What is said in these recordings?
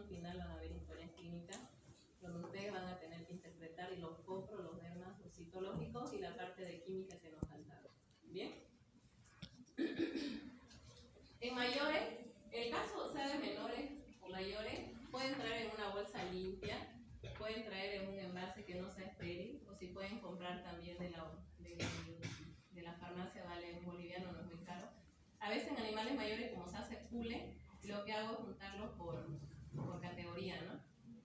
final van a ver historias clínicas, donde ustedes van a tener que interpretar y los copros, los dermas, los citológicos y la parte de química que nos falta. ¿Bien? En mayores, el caso sea de menores o mayores, pueden traer en una bolsa limpia, pueden traer en un envase que no sea estéril, o si pueden comprar también de la farmacia, vale, en boliviano, no es muy caro. A veces en animales mayores, como se hace pule, lo que hago es juntarlos por categoría, ¿no?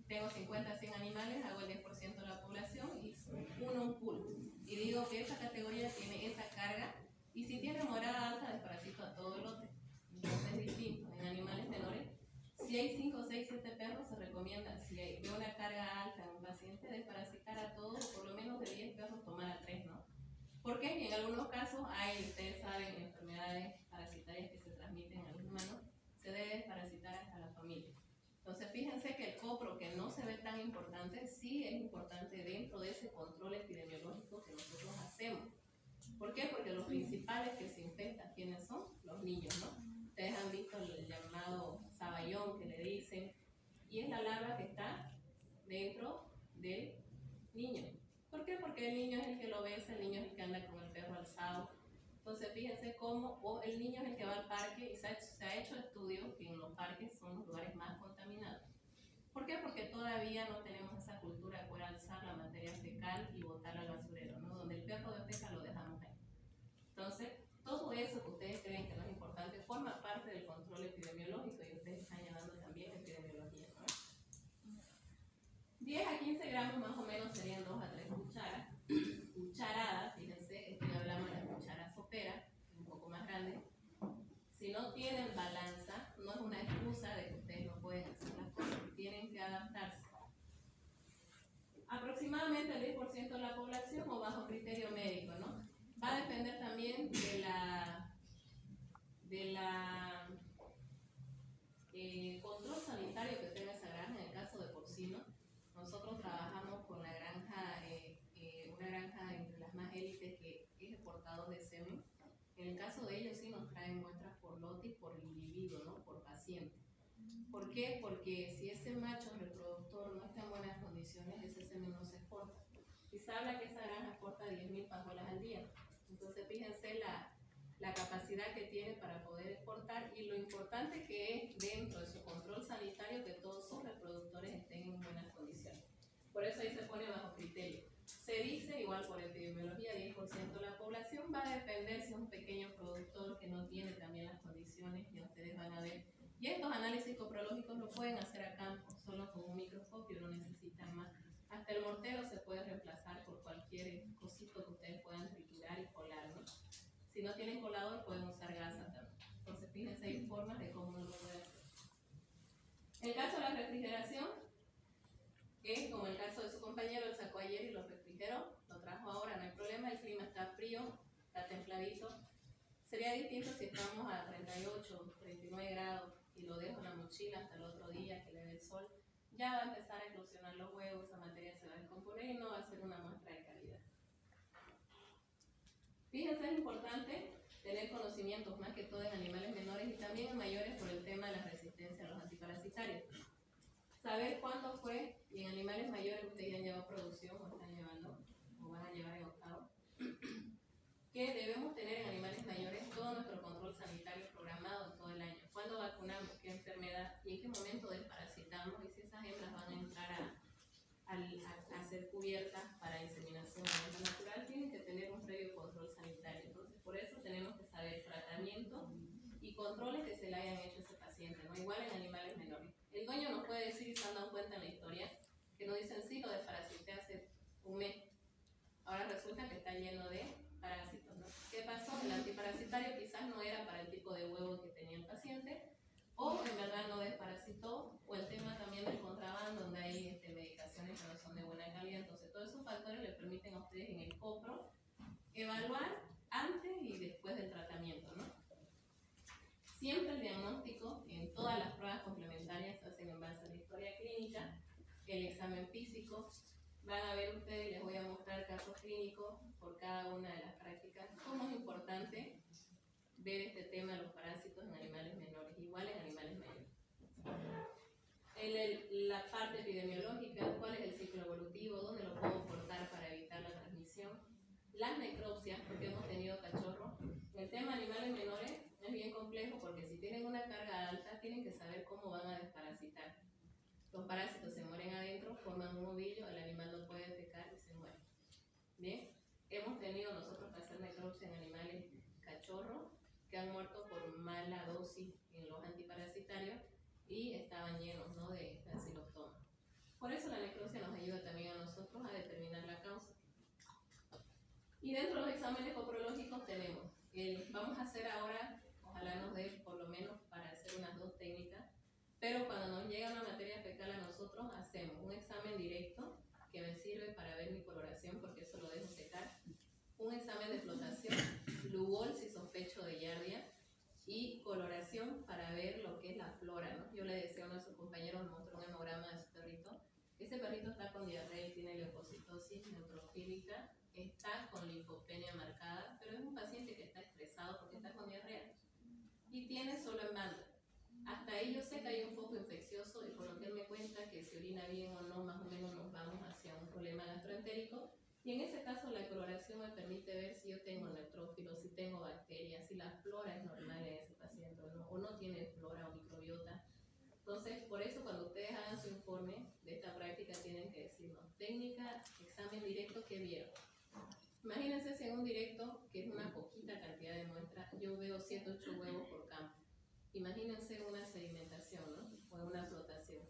Tengo 50, 100 animales, hago el 10% de la población y uno un pool. Y digo que esa categoría tiene esa carga, y si tiene morada alta, desparasito a todo el lote. Entonces es distinto. En animales menores, si hay 5, 6, 7 perros, se recomienda, si hay de una carga alta en un paciente, desparasitar a todos, o por lo menos de 10 perros tomar a 3, ¿no? Porque en algunos casos hay, ustedes saben, enfermedades parasitarias que se transmiten a los humanos, se debe desparasitar hasta la familia. Entonces fíjense que el copro, que no se ve tan importante, sí es importante dentro de ese control epidemiológico que nosotros hacemos. ¿Por qué? Porque los principales que se infectan, ¿quiénes son? Los niños, ¿no? Ustedes han visto el llamado saballón que le dicen, y es la larva que está dentro del niño. ¿Por qué? Porque el niño es el que lo besa, el niño es el que anda con el perro alzado. Entonces fíjense cómo, o el niño es el que va al parque, y se ha hecho estudios que en los parques son los lugares más contaminados. ¿Por qué? Porque todavía no tenemos esa cultura de poder alzar la materia fecal y botarla al basurero, ¿no? Donde el perro defeca lo dejamos ahí. Entonces, todo eso que ustedes creen que no es importante forma parte del control epidemiológico, y ustedes están llevando también epidemiología, ¿no? 10 a 15 gramos más o menos serían 2 a 3 cucharadas, fíjense, esto ya hablamos de la cuchara sopera, un poco más grande. Si no tienen balanza, no es una excusa de que ustedes no pueden hacer las cosas, tienen que adaptarse. Aproximadamente el 10% de la población, o bajo criterio médico, ¿no? Va a depender también de la control sanitario que tenga esa granja. En el caso de porcino, nosotros trabajamos con la granja, una granja entre las más élites que es exportador de semen. En el caso de ellos sí nos traen muestras por lote y por individuo, ¿no? Por paciente. ¿Por qué? Porque si ese macho reproductor no está en buenas condiciones, ese semen no se exporta. Y se habla que esa granja exporta 10.000 pajuelas al día. Entonces fíjense la capacidad que tiene para poder exportar, y lo importante que es dentro de su control sanitario que todos sus reproductores estén en buenas condiciones. Por eso ahí se pone bajo criterio. Se dice, igual por epidemiología, 10% de la población. Va a depender si es un pequeño productor que no tiene también las condiciones, y ustedes van a ver. Y estos análisis coprológicos lo pueden hacer a campo, solo con un microscopio, no necesitan más. Hasta el mortero se puede reemplazar por cualquier cosito que ustedes puedan triturar y colar, ¿no? Si no tienen colador, pueden usar gasa también. Entonces, fíjense, hay formas de cómo uno lo puede hacer. En el caso de la refrigeración, es como el caso de su compañero, lo sacó ayer y lo refrigeró, lo trajo ahora, no hay problema, el clima está frío, está templadito. Sería distinto si estamos a 38, 39 grados y lo dejo en la mochila hasta el otro día que le dé el sol. Ya va a empezar a eclosionar los huevos, esa materia se va a descomponer y no va a ser una muestra de calidad. Fíjense, es importante tener conocimientos más que todo en animales menores y también en mayores por el tema de la resistencia a los antiparasitarios. Saber cuándo fue, y en animales mayores ustedes ya han llevado producción o están llevando, o van a llevar en octavo, que debemos tener en animales mayores todo nuestro control sanitario programado todo el año. ¿Cuándo vacunamos? ¿Qué enfermedad? ¿Y en qué momento desparasitamos? Y si esas hembras van a entrar a ser cubiertas para inseminación natural, tienen que tener un previo control sanitario. Entonces, por eso tenemos que saber tratamiento y controles que se le hayan hecho a ese paciente, ¿no? Igual en animales menores. El dueño nos puede decir, y se han dado cuenta en la historia, que nos dicen, sí, lo desparasité hace un mes. Ahora resulta que está lleno de parásitos, ¿no? ¿Qué pasó? El antiparasitario quizás no era para el tipo de huevo que tenía el paciente, o en verdad no desparasitó, o el tema también del contrabando, donde hay medicaciones que no son de buena calidad. Entonces, todos esos factores le permiten a ustedes en el copro evaluar antes y después del tratamiento, ¿no? Siempre el diagnóstico en todas las pruebas complementarias se hacen en base a la historia clínica, el examen físico. Van a ver ustedes, les voy a mostrar casos clínicos por cada una de las prácticas. ¿Cómo es importante ver este tema de los parásitos en animales menores? Igual en animales mayores. animales menores es bien complejo porque si tienen una carga alta tienen que saber cómo van a desparasitar. Los parásitos se mueren adentro, forman un ovillo, el animal no puede defecar y se muere. Bien, hemos tenido nosotros que hacer necropsia en animales cachorros que han muerto por mala dosis en los antiparasitarios y estaban llenos, ¿no?, de acilostoma. Por eso la necropsia nos ayuda también a nosotros a determinar la causa. Y dentro de los exámenes coprológicos tenemos, vamos a hacer ahora, ojalá nos dé por lo menos para hacer unas 2 técnicas, pero cuando nos llega una materia fecal a nosotros hacemos un examen directo que me sirve para ver mi coloración porque eso lo dejo secar, un examen de flotación, Lugol si sospecho de Giardia y coloración para ver lo que es la flora, ¿no? Yo le decía a nuestros compañeros, nos mostró un hemograma de su perrito. Ese perrito está con diarrea y tiene leucocitosis neutrofílica, está con linfopenia marcada, pero es un paciente que está estresado porque está con diarrea y tiene solo en banda. Hasta ahí yo sé que hay un foco infeccioso y por lo que él me cuenta que si orina bien o no, más o menos nos vamos hacia un problema gastroentérico. Y en ese caso la coloración me permite ver si yo tengo neutrófilos, si tengo bacterias, si la flora es normal en ese paciente o no tiene flora o microbiota. Entonces, por eso cuando ustedes hagan su informe de esta práctica tienen que decirnos técnica, examen directo, ¿qué vieron? Imagínense si en un directo, que es una poquita cantidad de muestras, yo veo 7 o 8 huevos por campo. Imagínense una sedimentación, ¿no?, o una flotación.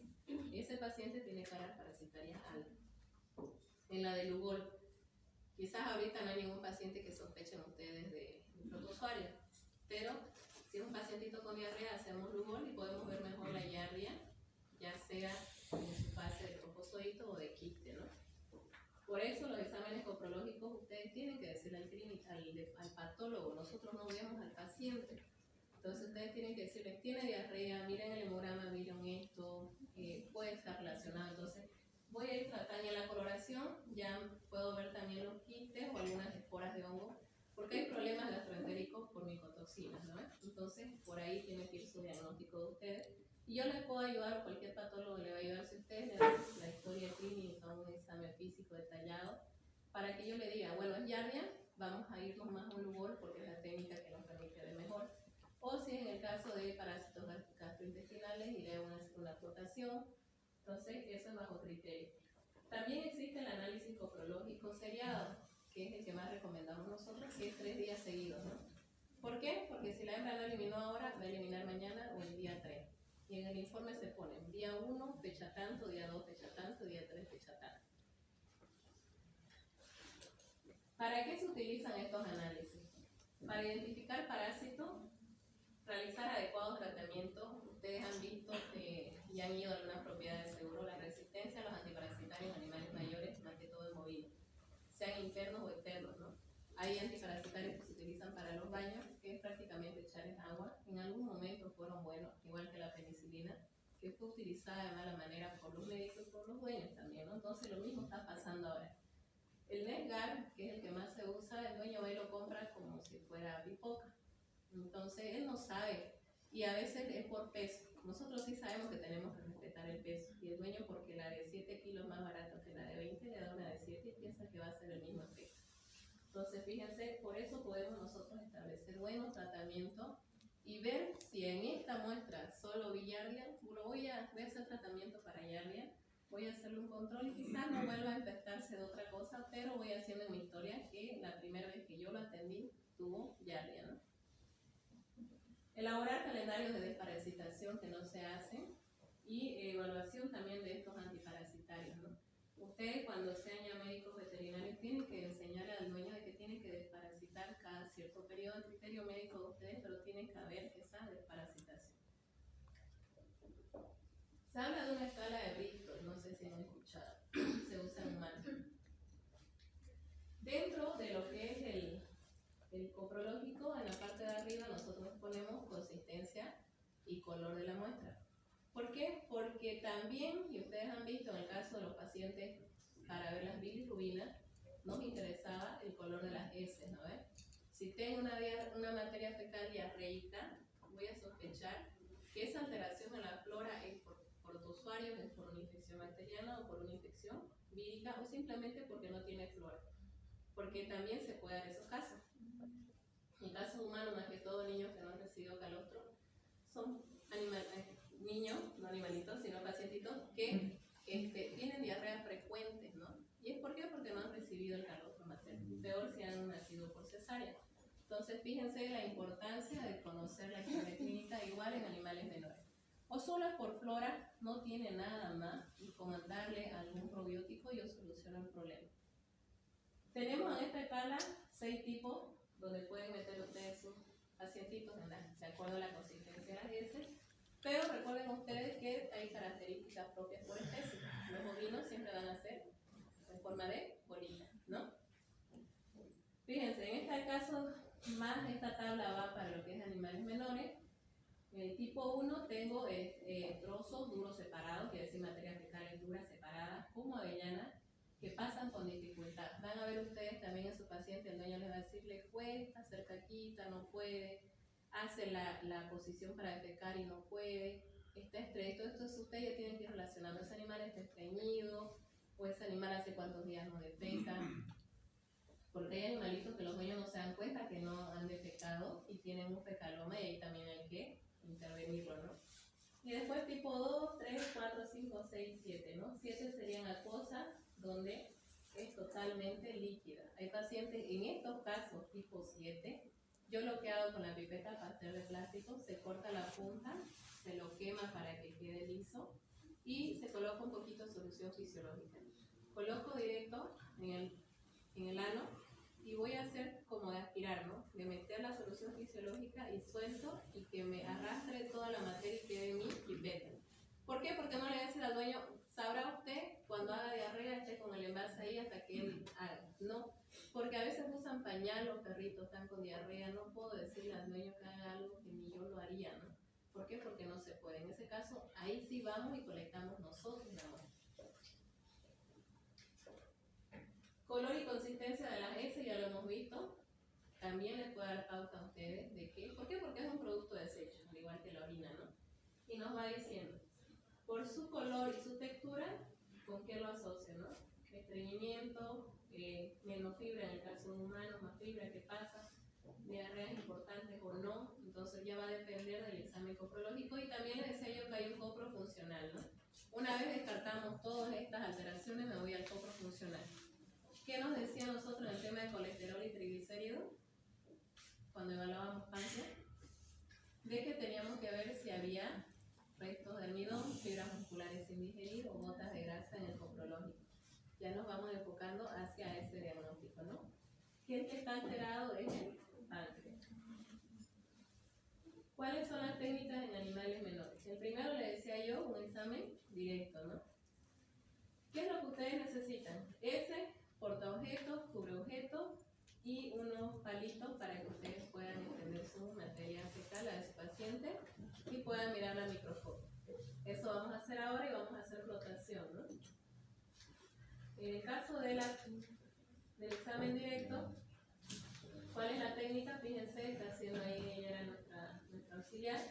Ese paciente tiene cargas parasitarias altas. En la de Lugol, quizás ahorita no hay ningún paciente que sospechen ustedes de protozoario, pero si es un pacientito con diarrea, hacemos Lugol y podemos ver mejor la Giardia, ya sea en su fase de trofozoito o de quiste, ¿no? Por eso los exámenes coprológicos ustedes tienen que decirle al clínico, al patólogo, nosotros no vemos al paciente. Entonces ustedes tienen que decirles, tiene diarrea, miren el hemograma, miren esto, puede estar relacionado. Entonces voy a ir tratando en la coloración, ya puedo ver también los quistes o algunas esporas de hongo, porque hay problemas gastroentéricos por micotoxinas, ¿no? Entonces por ahí tiene que ir su diagnóstico de ustedes. Y yo les puedo ayudar, cualquier patólogo le va a ayudar si ustedes le dan la historia clínica o un examen físico detallado, para que yo le diga, bueno, es Giardia, vamos a irnos más a un Lugol porque es la técnica que nos permite ver mejor. O si en el caso de parásitos gastrointestinales iré a una flotación. Entonces eso es bajo criterio. También existe el análisis coprológico seriado, que es el que más recomendamos nosotros, que es 3 días seguidos, ¿no? ¿Por qué? Porque si la hembra no eliminó ahora, va a eliminar mañana o el día 3. Y en el informe se pone día 1, fecha tanto, día 2, fecha tanto, día 3, fecha tanto. ¿Para qué se utilizan estos análisis? Para identificar parásitos, realizar adecuados tratamientos. Ustedes han visto y han ido a algunas propiedades de seguro la resistencia a los antiparasitarios en animales mayores, más que todo en bovinos, sean internos o externos, ¿no? Hay antiparasitarios que se utilizan para los baños, que es prácticamente echarles agua. En algún momento fueron buenos, igual que la penicilina, que fue utilizada de mala manera por los médicos y por los dueños también, ¿no? Entonces lo mismo está pasando ahora. El Netgar, que es el que más se usa, el dueño va y lo compra como si fuera pipoca. Entonces él no sabe y a veces es por peso. Nosotros sí sabemos que tenemos que respetar el peso y el dueño, porque la de 7 kilos más barata que la de 20, le da una de 7 y piensa que va a ser el mismo efecto. Entonces fíjense, por eso podemos nosotros establecer buenos tratamientos y ver si en esta muestra solo vi Giardia, voy a hacer tratamiento para Giardia, voy a hacerle un control y quizás no vuelva a infectarse de otra cosa, pero voy haciendo en mi historia que la primera vez que yo lo atendí tuvo Giardia, ¿no? Elaborar calendarios de desparasitación que no se hacen y evaluación también de estos antiparasitarios, ¿no? Ustedes cuando sean ya médicos veterinarios tienen que enseñar al dueño de que tiene que desparasitar cada cierto periodo, el criterio médico de ustedes, pero tienen que haber esa desparasitación. Se habla de una escala de Richter, no sé si han escuchado, se usa en humanos. Dentro de lo que es el coprológico, en la parte de arriba nosotros ponemos consistencia y color de la muestra. ¿Por qué? Porque también, y ustedes han visto en el caso de los pacientes para ver las bilirrubinas, nos interesaba el color de las heces, ¿no ves? Si tengo una materia fecal diarreica, voy a sospechar que esa alteración en la flora es por protozoarios, es por una infección bacteriana o por una infección vírica o simplemente porque no tiene flora. Porque también se puede dar esos casos. En casos humanos, más que todo niños que no han recibido calostro, son niños, no animalitos, sino pacientitos que tienen diarreas frecuentes, ¿no? ¿Y es por qué? Porque no han recibido el calostro materno. Peor si han nacido por cesárea. Entonces, fíjense la importancia de conocer la historia clínica igual en animales menores. O solo por flora, no tiene nada más, y con darle algún probiótico yo soluciono el problema. Tenemos en esta escala 6 tipos donde pueden meter ustedes sus pacientitos de acuerdo a la consistencia de las heces, pero recuerden ustedes que hay características propias por especie. Los ovinos siempre van a ser en forma de bolita, ¿no? Fíjense, en este caso, más esta tabla va para lo que es animales menores. En el tipo 1 tengo trozos duros separados, quiere decir materias fecales duras separadas, como avellanas, que pasan con dificultad. Van a ver ustedes también en su paciente, el dueño les va a decir, le cuesta hacer caquita, no puede, hace la posición para defecar y no puede, está estreñido. Todo esto ustedes ya tienen que ir relacionando. Ese animal está estreñido, o ese animal hace cuántos días no defeca. Porque hay animalitos que los dueños no se dan cuenta que no han defecado y tienen un fecaloma y ahí también hay que intervenirlo, ¿no? Y después tipo 2, 3, 4, 5, 6, 7, ¿no? 7 serían acuosas donde es totalmente líquida. Hay pacientes, en estos casos tipo 7, yo lo que hago con la pipeta Pasteur de plástico, se corta la punta, se lo quema para que quede liso y se coloca un poquito de solución fisiológica. Coloco directo en el ano y voy a hacer como de aspirar, ¿no? De meter la solución fisiológica y suelto y que me arrastre toda la materia y quede en mi pipeta. ¿Por qué? Porque no le voy a decir al dueño, sabrá usted cuando haga diarrea esté con el envase ahí hasta que él haga. No, porque a veces usan pañal, los perritos están con diarrea, no puedo decirle al dueño que haga algo que ni yo lo haría, ¿no? ¿Por qué? Porque no se puede. En ese caso, ahí sí vamos y colectamos nosotros la muestra. Color y consistencia de las heces ya lo hemos visto. También les puede dar pauta a ustedes de qué. ¿Por qué? Porque es un producto de desecho, al igual que la orina, ¿no? Y nos va diciendo, por su color y su textura, ¿con qué lo asocia, no? Estreñimiento, menos fibra en el caso humano, más fibra, ¿qué pasa? Diarreas importantes o no. Entonces ya va a depender del examen coprológico. Y también les decía yo que hay un copro funcional, ¿no? Una vez descartamos todas estas alteraciones, me voy al copro funcional. ¿Qué nos decía nosotros en el tema de colesterol y triglicéridos cuando evaluábamos páncreas? De que teníamos que ver si había restos de almidón, fibras musculares sin digerir o gotas de grasa en el coprológico. Ya nos vamos enfocando hacia ese diagnóstico, ¿no? Que el que está alterado es el páncreas. ¿Cuáles son las técnicas en animales menores? El primero le decía yo, un examen directo, ¿no? ¿Qué es lo que ustedes necesitan? Portaobjetos, cubreobjetos y unos palitos para que ustedes puedan extender su materia fecal a su paciente y puedan mirar la microscopio. Eso vamos a hacer ahora y vamos a hacer flotación, ¿no? En el caso del examen directo, ¿cuál es la técnica? Fíjense, está haciendo ahí, ella era nuestra auxiliar.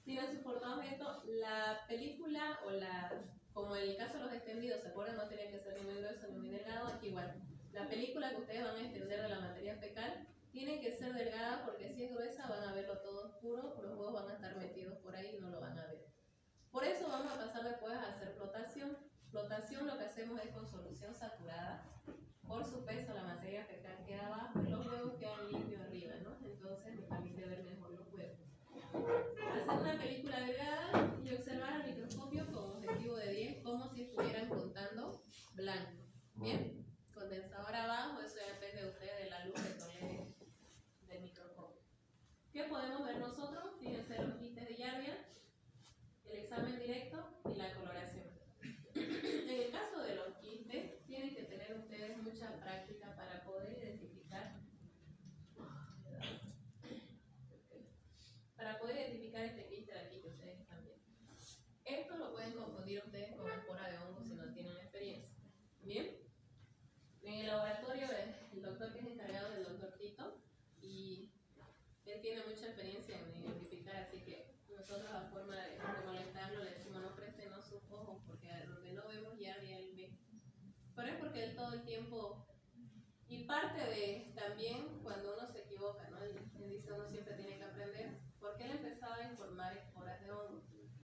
Tiene su portaobjeto, la película o como en el caso de los extendidos, ¿se acuerdan? No tenía que ser ni muy grueso ni muy delgado, aquí igual. La película que ustedes van a extender de la materia fecal tiene que ser delgada porque si es gruesa van a verlo todo oscuro, los huevos van a estar metidos por ahí y no lo van a ver. Por eso vamos a pasar después a hacer flotación. Flotación lo que hacemos es con solución saturada. Por su peso la materia fecal queda abajo y los huevos quedan limpios arriba, ¿no? Entonces me permite ver mejor los huevos. Hacer una película delgada y observar al microscopio con objetivo de 10 como si estuvieran contando blanco. ¿Bien? Condensador abajo, eso ya depende de ustedes de la luz que tolere del microscopio. ¿Qué podemos ver nosotros? Fíjense los quistes de Yardia, el examen directo y la coloración. En el caso de los quistes, tienen que tener ustedes mucha práctica para poder identificar este quiste de aquí que ustedes están viendo. Esto lo pueden confundir ustedes con espora de hongo si no tienen experiencia. ¿Bien? En el laboratorio, el doctor que es encargado del doctor Tito, y él tiene mucha experiencia en identificar, así que nosotros a forma de molestarlo le decimos no préstenos sus ojos porque donde no vemos ya él ve. Pero es porque él todo el tiempo, y parte de también cuando uno se equivoca equivoca, ¿no? Él dice uno siempre